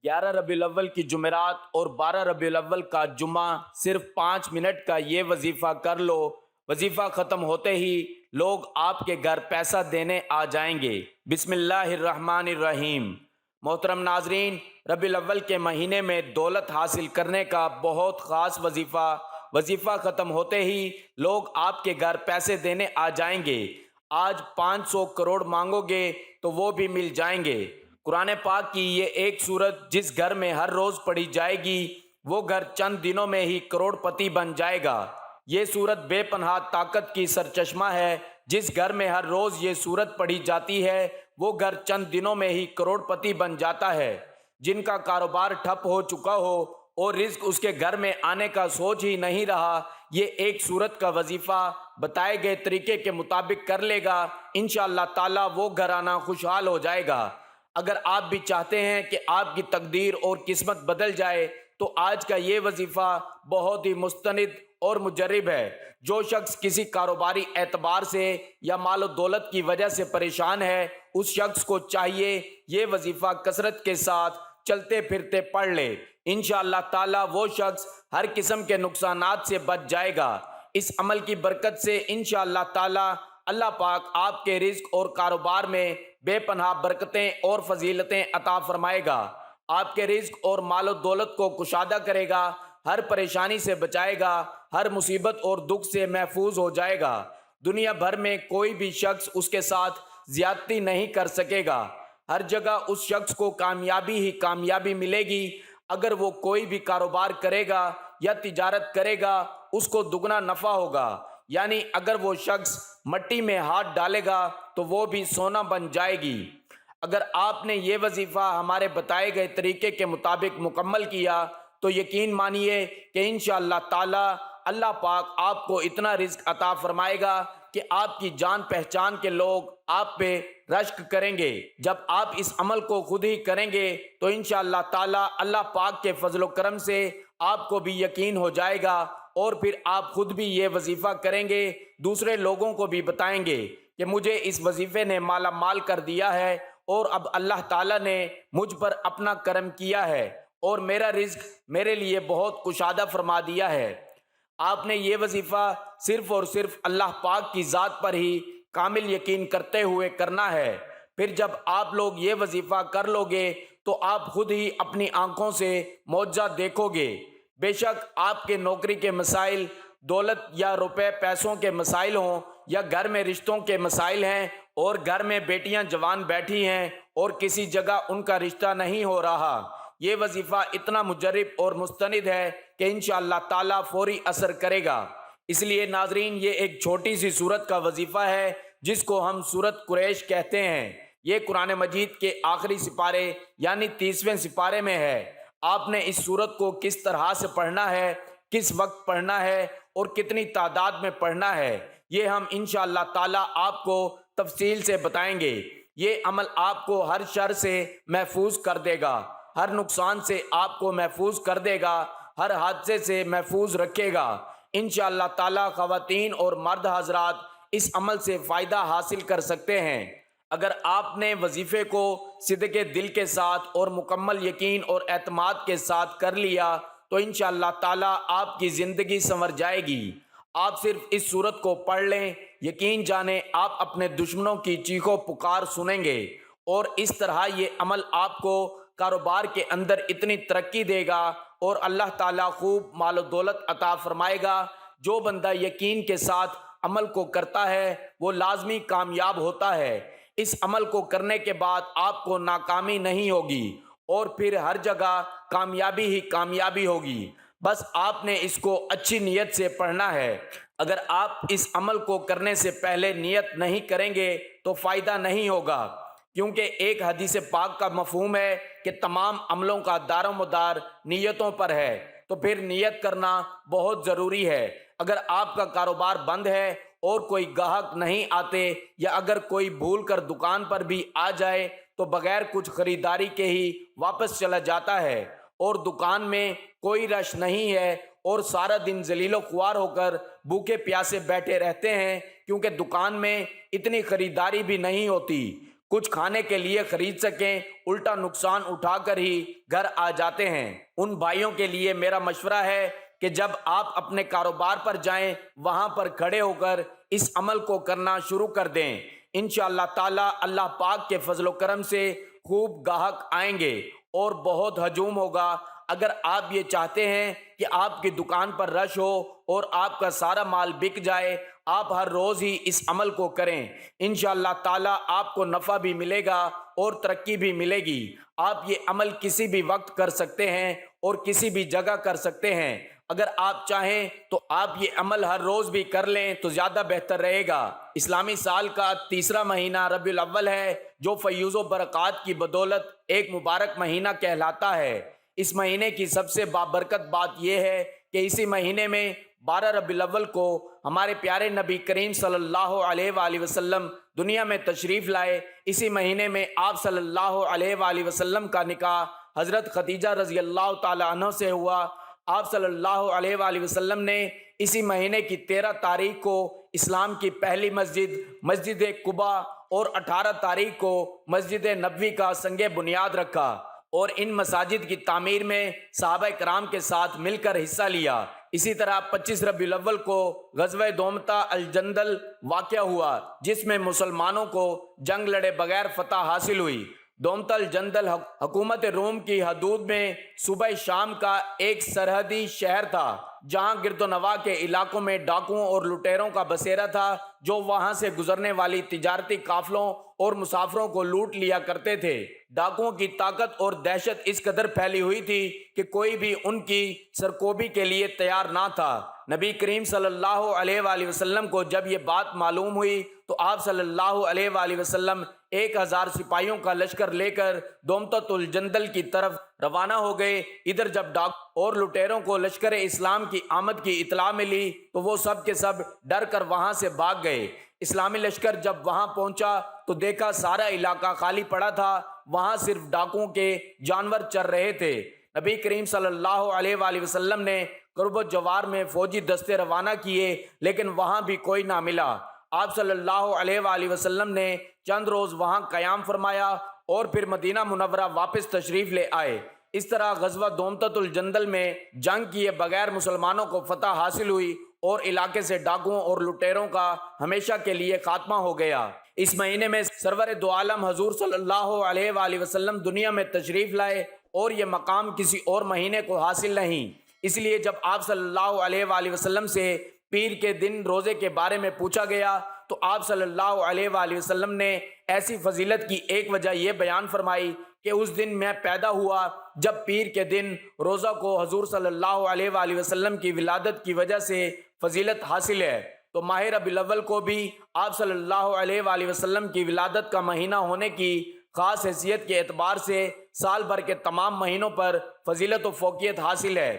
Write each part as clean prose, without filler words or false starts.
11 ربیع الاول کی جمعرات اور 12 ربیع الاول کا جمعہ صرف 5 منٹ کا یہ وظیفہ کر لو، وظیفہ ختم ہوتے ہی لوگ آپ کے گھر پیسہ دینے آ جائیں گے۔ بسم اللہ الرحمن الرحیم۔ محترم ناظرین، ربیع الاول کے مہینے میں دولت حاصل کرنے کا بہت خاص وظیفہ ختم ہوتے ہی لوگ آپ کے گھر پیسے دینے آ جائیں گے۔ آج 500 کروڑ مانگو گے تو وہ بھی مل جائیں گے۔ قرآن پاک کی یہ ایک سورت جس گھر میں ہر روز پڑھی جائے گی وہ گھر چند دنوں میں ہی کروڑ پتی بن جائے گا۔ یہ سورت بے پناہ طاقت کی سرچشمہ ہے۔ جس گھر میں ہر روز یہ سورت پڑھی جاتی ہے وہ گھر چند دنوں میں ہی کروڑ پتی بن جاتا ہے۔ جن کا کاروبار ٹھپ ہو چکا ہو اور رزق اس کے گھر میں آنے کا سوچ ہی نہیں رہا، یہ ایک سورت کا وظیفہ بتائے گئے طریقے کے مطابق کر لے گا، انشاءاللہ تعالی وہ گھرانہ خوشحال ہو جائے گا۔ اگر آپ بھی چاہتے ہیں کہ آپ کی تقدیر اور قسمت بدل جائے تو آج کا یہ وظیفہ بہت ہی مستند اور مجرب ہے۔ جو شخص کسی کاروباری اعتبار سے یا مال و دولت کی وجہ سے پریشان ہے، اس شخص کو چاہیے یہ وظیفہ کثرت کے ساتھ چلتے پھرتے پڑھ لے۔ انشاءاللہ تعالی وہ شخص ہر قسم کے نقصانات سے بچ جائے گا۔ اس عمل کی برکت سے انشاءاللہ تعالی اللہ پاک آپ کے رزق اور کاروبار میں بے پناہ برکتیں اور فضیلتیں عطا فرمائے گا۔ آپ کے رزق اور مال و دولت کو کشادہ کرے گا، ہر پریشانی سے بچائے گا، ہر مصیبت اور دکھ سے محفوظ ہو جائے گا۔ دنیا بھر میں کوئی بھی شخص اس کے ساتھ زیادتی نہیں کر سکے گا۔ ہر جگہ اس شخص کو کامیابی ہی کامیابی ملے گی۔ اگر وہ کوئی بھی کاروبار کرے گا یا تجارت کرے گا اس کو دگنا نفع ہوگا، یعنی اگر وہ شخص مٹی میں ہاتھ ڈالے گا تو وہ بھی سونا بن جائے گی۔ اگر آپ نے یہ وظیفہ ہمارے بتائے گئے طریقے کے مطابق مکمل کیا تو یقین مانیے کہ انشاءاللہ تعالی اللہ پاک آپ کو اتنا رزق عطا فرمائے گا کہ آپ کی جان پہچان کے لوگ آپ پہ رشک کریں گے۔ جب آپ اس عمل کو خود ہی کریں گے تو انشاءاللہ تعالی اللہ پاک کے فضل و کرم سے آپ کو بھی یقین ہو جائے گا، اور پھر آپ خود بھی یہ وظیفہ کریں گے، دوسرے لوگوں کو بھی بتائیں گے کہ مجھے اس وظیفے نے مالا مال کر دیا ہے اور اب اللہ تعالیٰ نے مجھ پر اپنا کرم کیا ہے اور میرا رزق میرے لیے بہت کشادہ فرما دیا ہے۔ آپ نے یہ وظیفہ صرف اور صرف اللہ پاک کی ذات پر ہی کامل یقین کرتے ہوئے کرنا ہے۔ پھر جب آپ لوگ یہ وظیفہ کر لو گے تو آپ خود ہی اپنی آنکھوں سے معجزہ دیکھو گے۔ بے شک آپ کے نوکری کے مسائل، دولت یا روپے پیسوں کے مسائل ہوں، یا گھر میں رشتوں کے مسائل ہیں اور گھر میں بیٹیاں جوان بیٹھی ہیں اور کسی جگہ ان کا رشتہ نہیں ہو رہا، یہ وظیفہ اتنا مجرب اور مستند ہے کہ انشاءاللہ تعالی فوری اثر کرے گا۔ اس لیے ناظرین، یہ ایک چھوٹی سی سورت کا وظیفہ ہے جس کو ہم سورت قریش کہتے ہیں۔ یہ قرآن مجید کے آخری سپارے یعنی 30ویں سپارے میں ہے۔ آپ نے اس سورت کو کس طرح سے پڑھنا ہے، کس وقت پڑھنا ہے اور کتنی تعداد میں پڑھنا ہے، یہ ہم انشاءاللہ تعالی آپ کو تفصیل سے بتائیں گے۔ یہ عمل آپ کو ہر شر سے محفوظ کر دے گا، ہر نقصان سے آپ کو محفوظ کر دے گا، ہر حادثے سے محفوظ رکھے گا۔ انشاءاللہ تعالی خواتین اور مرد حضرات اس عمل سے فائدہ حاصل کر سکتے ہیں۔ اگر آپ نے وظیفے کو صدق دل کے ساتھ اور مکمل یقین اور اعتماد کے ساتھ کر لیا تو انشاءاللہ تعالی آپ کی زندگی سنور جائے گی۔ آپ صرف اس سورت کو پڑھ لیں، یقین جانیں آپ اپنے دشمنوں کی چیخو پکار سنیں گے، اور اس طرح یہ عمل آپ کو کاروبار کے اندر اتنی ترقی دے گا اور اللہ تعالیٰ خوب مال و دولت عطا فرمائے گا۔ جو بندہ یقین کے ساتھ عمل کو کرتا ہے وہ لازمی کامیاب ہوتا ہے۔ اس عمل کو کرنے کے بعد آپ کو ناکامی نہیں ہوگی اور پھر ہر جگہ کامیابی ہی کامیابی ہوگی۔ بس آپ نے اس کو اچھی نیت سے پڑھنا ہے۔ اگر آپ اس عمل کو کرنے سے پہلے نیت نہیں کریں گے تو فائدہ نہیں ہوگا، کیونکہ ایک حدیث پاک کا مفہوم ہے کہ تمام عملوں کا دار و مدار نیتوں پر ہے، تو پھر نیت کرنا بہت ضروری ہے۔ اگر آپ کا کاروبار بند ہے اور کوئی گاہک نہیں آتے، یا اگر کوئی بھول کر دکان پر بھی آ جائے تو بغیر کچھ خریداری کے ہی واپس چلا جاتا ہے، اور دکان میں کوئی رش نہیں ہے اور سارا دن ذلیل و خوار ہو کر بھوکے پیاسے بیٹھے رہتے ہیں کیونکہ دکان میں اتنی خریداری بھی نہیں ہوتی، کچھ کھانے کے لیے خرید سکیں، الٹا نقصان اٹھا کر ہی گھر آ جاتے ہیں۔ ان بھائیوں کے لیے میرا مشورہ ہے کہ جب آپ اپنے کاروبار پر جائیں وہاں پر کھڑے ہو کر اس عمل کو کرنا شروع کر دیں۔ انشاءاللہ تعالی اللہ پاک کے فضل و کرم سے خوب گاہک آئیں گے اور بہت ہجوم ہوگا۔ اگر آپ یہ چاہتے ہیں کہ آپ کی دکان پر رش ہو اور آپ کا سارا مال بک جائے، آپ ہر روز ہی اس عمل کو کریں، انشاءاللہ تعالی آپ کو نفع بھی ملے گا اور ترقی بھی ملے گی۔ آپ یہ عمل کسی بھی وقت کر سکتے ہیں اور کسی بھی جگہ کر سکتے ہیں۔ اگر آپ چاہیں تو آپ یہ عمل ہر روز بھی کر لیں تو زیادہ بہتر رہے گا۔ اسلامی سال کا تیسرا مہینہ ربیع الاول ہے، جو فیوز و برکات کی بدولت ایک مبارک مہینہ کہلاتا ہے۔ اس مہینے کی سب سے بابرکت بات یہ ہے کہ اسی مہینے میں 12 ربیع الاول کو ہمارے پیارے نبی کریم صلی اللہ علیہ وآلہ وسلم دنیا میں تشریف لائے۔ اسی مہینے میں آپ صلی اللہ علیہ وآلہ وسلم کا نکاح حضرت خدیجہ رضی اللہ تعالی عنہ سے ہوا۔ آپ صلی اللہ علیہ وآلہ وسلم نے اسی مہینے کی 13 تاریخ کو اسلام کی پہلی مسجد قباء اور 18 تاریخ کو مسجد نبوی کا سنگ بنیاد رکھا اور ان مساجد کی تعمیر میں صحابہ کرام کے ساتھ مل کر حصہ لیا۔ اسی طرح 25 ربیع الاول کو غزوہ دومتہ الجندل واقعہ ہوا، جس میں مسلمانوں کو جنگ لڑے بغیر فتح حاصل ہوئی۔ دومتہ الجندل حکومت روم کی حدود میں صوبہ شام کا ایک سرحدی شہر تھا، جہاں گرد و نواح کے علاقوں میں ڈاکوؤں اور لٹیروں کا بسیرا تھا، جو وہاں سے گزرنے والی تجارتی قافلوں اور مسافروں کو لوٹ لیا کرتے تھے۔ ڈاکوؤں کی طاقت اور دہشت اس قدر پھیلی ہوئی تھی کہ کوئی بھی ان کی سرکوبی کے لیے تیار نہ تھا۔ نبی کریم صلی اللہ علیہ وآلہ وسلم کو جب یہ بات معلوم ہوئی تو آپ صلی اللہ علیہ وآلہ وسلم 1000 سپاہیوں کا لشکر لے کر دومتہ الجندل کی طرف روانہ ہو گئے۔ ادھر جب ڈاکو اور لٹیروں کو لشکر اسلام کی آمد کی اطلاع ملی تو وہ سب کے سب ڈر کر وہاں سے بھاگ گئے۔ اسلامی لشکر جب وہاں پہنچا تو دیکھا سارا علاقہ خالی پڑا تھا، وہاں صرف ڈاکوؤں کے جانور چر رہے تھے۔ نبی کریم صلی اللہ علیہ وآلہ وسلم نے قرب و جوار میں فوجی دستے روانہ کیے، لیکن وہاں بھی کوئی نہ ملا۔ آپ صلی اللہ علیہ وآلہ وسلم نے چند روز وہاں قیام فرمایا اور پھر مدینہ منورہ واپس تشریف لے آئے۔ اس طرح غزوہ دومتہ الجندل میں جنگ کیے بغیر مسلمانوں کو فتح حاصل ہوئی اور علاقے سے ڈاکوؤں اور لٹیروں کا ہمیشہ کے لیے خاتمہ ہو گیا۔ اس مہینے میں سرور دو عالم حضور صلی اللہ علیہ وآلہ وسلم دنیا میں تشریف لائے اور یہ مقام کسی اور مہینے کو حاصل نہیں۔ اس لیے جب آپ صلی اللہ علیہ وآلہ وسلم سے پیر کے دن روزے کے بارے میں پوچھا گیا تو آپ صلی اللہ علیہ وآلہ وسلم نے ایسی فضیلت کی ایک وجہ یہ بیان فرمائی کہ اس دن میں پیدا ہوا جب پیر کے دن روزہ کو حضور صلی اللہ علیہ وآلہ وسلم کی ولادت کی وجہ سے فضیلت حاصل ہے۔ تو ماہ ربیع الاول کو بھی آپ صلی اللہ علیہ وآلہ وسلم کی ولادت کا مہینہ ہونے کی خاص حیثیت کے اعتبار سے سال بھر کے تمام مہینوں پر فضیلت و فوقیت حاصل ہے۔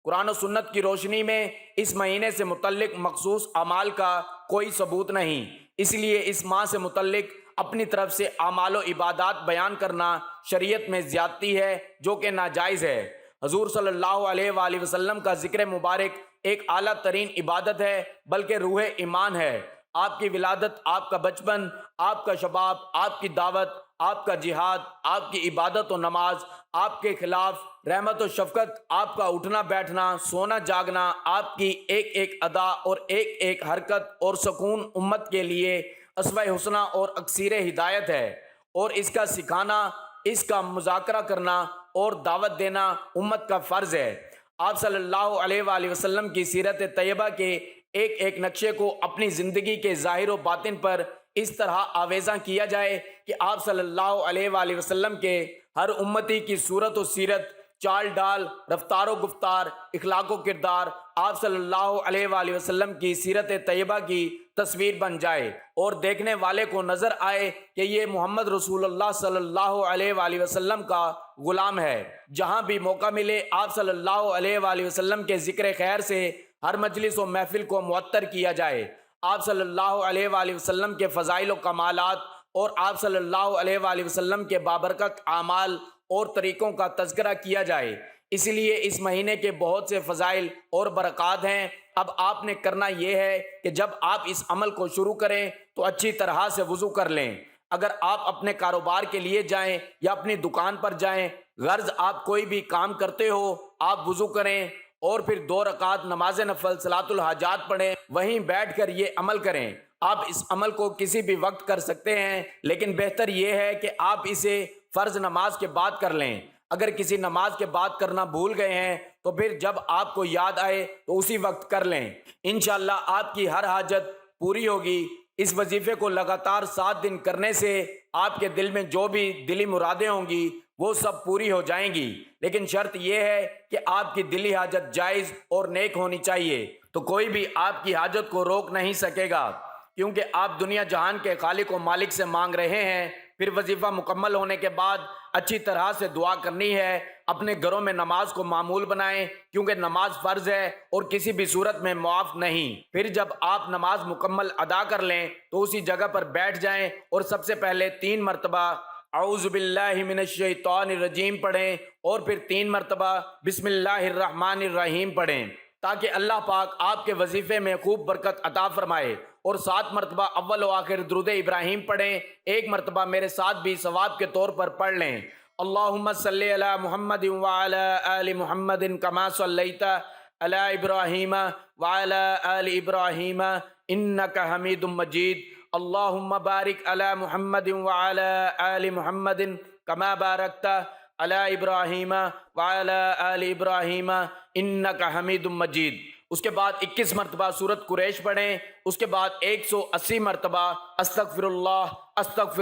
قرآن و سنت کی روشنی میں اس مہینے سے متعلق مخصوص اعمال کا کوئی ثبوت نہیں، اس لیے اس ماہ سے متعلق اپنی طرف سے اعمال و عبادات بیان کرنا شریعت میں زیادتی ہے، جو کہ ناجائز ہے۔ حضور صلی اللہ علیہ وآلہ وسلم کا ذکر مبارک ایک اعلیٰ ترین عبادت ہے، بلکہ روح ایمان ہے۔ آپ کی ولادت، آپ کا بچپن، آپ کا شباب، آپ کی دعوت، آپ کا جہاد، آپ کی عبادت و نماز، آپ کے خلاف رحمت و شفقت، آپ کا اٹھنا بیٹھنا، سونا جاگنا، آپ کی ایک ایک ادا اور ایک ایک حرکت اور سکون امت کے لیے اسوہ حسنہ اور اکسیر ہدایت ہے، اور اس کا سکھانا، اس کا مذاکرہ کرنا اور دعوت دینا امت کا فرض ہے۔ آپ صلی اللہ علیہ وآلہ وسلم کی سیرت طیبہ کے ایک ایک نقشے کو اپنی زندگی کے ظاہر و باطن پر اس طرح آویزاں کیا جائے کہ آپ صلی اللہ علیہ وآلہ وسلم کے ہر امتی کی صورت و سیرت، چال ڈال، رفتار و گفتار، اخلاق و کردار آپ صلی اللہ علیہ وآلہ وسلم کی سیرت طیبہ کی تصویر بن جائے اور دیکھنے والے کو نظر آئے کہ یہ محمد رسول اللہ صلی اللہ علیہ وآلہ وسلم کا غلام ہے۔ جہاں بھی موقع ملے آپ صلی اللہ علیہ وآلہ وسلم کے ذکر خیر سے ہر مجلس و محفل کو معطر کیا جائے۔ آپ صلی اللہ علیہ وآلہ وسلم کے فضائل و کمالات اور آپ صلی اللہ علیہ وآلہ وسلم کے بابرکت اعمال اور طریقوں کا تذکرہ کیا جائے۔ اس لیے اس مہینے کے بہت سے فضائل اور برکات ہیں۔ اب آپ نے کرنا یہ ہے کہ جب آپ اس عمل کو شروع کریں تو اچھی طرح سے وضو کر لیں۔ اگر آپ اپنے کاروبار کے لیے جائیں یا اپنی دکان پر جائیں، غرض آپ کوئی بھی کام کرتے ہو، آپ وضو کریں اور پھر 2 رکعت نماز نفل صلاۃ الحاجات پڑھیں، وہیں بیٹھ کر یہ عمل کریں۔ آپ اس عمل کو کسی بھی وقت کر سکتے ہیں، لیکن بہتر یہ ہے کہ آپ اسے فرض نماز کے بعد کر لیں۔ اگر کسی نماز کے بعد کرنا بھول گئے ہیں تو پھر جب آپ کو یاد آئے تو اسی وقت کر لیں، انشاءاللہ آپ کی ہر حاجت پوری ہوگی۔ اس وظیفے کو لگاتار 7 دن کرنے سے آپ کے دل میں جو بھی دلی مرادیں ہوں گی وہ سب پوری ہو جائیں گی، لیکن شرط یہ ہے کہ آپ کی دلی حاجت جائز اور نیک ہونی چاہیے، تو کوئی بھی آپ کی حاجت کو روک نہیں سکے گا، کیونکہ آپ دنیا جہان کے خالق و مالک سے مانگ رہے ہیں۔ پھر وظیفہ مکمل ہونے کے بعد اچھی طرح سے دعا کرنی ہے۔ اپنے گھروں میں نماز کو معمول بنائیں، کیونکہ نماز فرض ہے اور کسی بھی صورت میں معاف نہیں۔ پھر جب آپ نماز مکمل ادا کر لیں تو اسی جگہ پر بیٹھ جائیں اور سب سے پہلے 3 مرتبہ اعوذ باللہ من الشیطان الرجیم پڑھیں اور پھر 3 مرتبہ بسم اللہ الرحمن الرحیم پڑھیں، تاکہ اللہ پاک آپ کے وظیفے میں خوب برکت عطا فرمائے۔ اور 7 مرتبہ اول و آخر درود ابراہیم پڑھیں، 1 مرتبہ میرے ساتھ بھی ثواب کے طور پر پڑھ لیں۔ اللہم صلی علی محمد وعلی آل محمد کما صلیت علی ابراہیم وعلی آل ابراہیم انک حمید مجید۔ اللہم بارک علی محمد وعلی آل محمد کما بارکت علی ابراہیم وعلی آل ابراہیم انک حمید مجید۔ اس کے بعد 21 مرتبہ سورۃ قریش پڑھیں، اس کے بعد 180 مرتبہ استغفر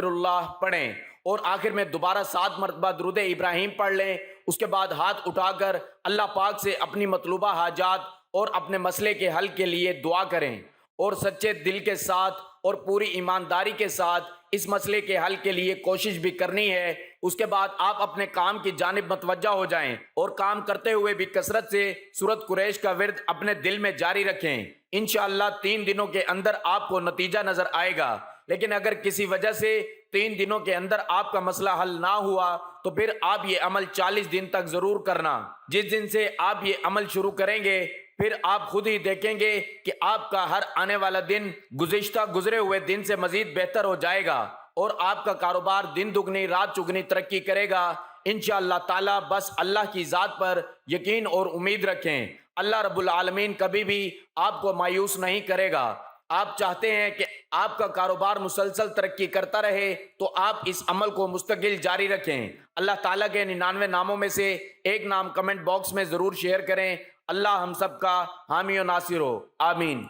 اللہ پڑھیں، اور آخر میں دوبارہ 7 مرتبہ درود ابراہیم پڑھ لیں۔ اس کے بعد ہاتھ اٹھا کر اللہ پاک سے اپنی مطلوبہ حاجات اور اپنے مسئلے کے حل کے لیے دعا کریں، اور سچے دل کے ساتھ اور پوری ایمانداری کے ساتھ اس مسئلے کے حل کے لیے کوشش بھی کرنی ہے۔ اس کے بعد آپ اپنے کام کی جانب متوجہ ہو جائیں اور کام کرتے ہوئے بھی کثرت سے سورۃ قریش کا ورد اپنے دل میں جاری رکھیں۔ انشاءاللہ 3 دنوں کے اندر آپ کو نتیجہ نظر آئے گا، لیکن اگر کسی وجہ سے 3 دنوں کے اندر آپ کا مسئلہ حل نہ ہوا تو پھر آپ یہ عمل 40 دن تک ضرور کرنا۔ جس دن سے آپ یہ عمل شروع کریں گے پھر آپ خود ہی دیکھیں گے کہ آپ کا ہر آنے والا دن گزشتہ گزرے ہوئے دن سے مزید بہتر ہو جائے گا، اور آپ کا کاروبار دن دگنی رات چگنی ترقی کرے گا انشاءاللہ تعالی۔ بس اللہ کی ذات پر یقین اور امید رکھیں، اللہ رب العالمین کبھی بھی آپ کو مایوس نہیں کرے گا۔ آپ چاہتے ہیں کہ آپ کا کاروبار مسلسل ترقی کرتا رہے تو آپ اس عمل کو مستقل جاری رکھیں۔ اللہ تعالیٰ کے 99 ناموں میں سے ایک نام کمنٹ باکس میں ضرور شیئر کریں۔ اللہ ہم سب کا حامی و ناصر ہو، آمین۔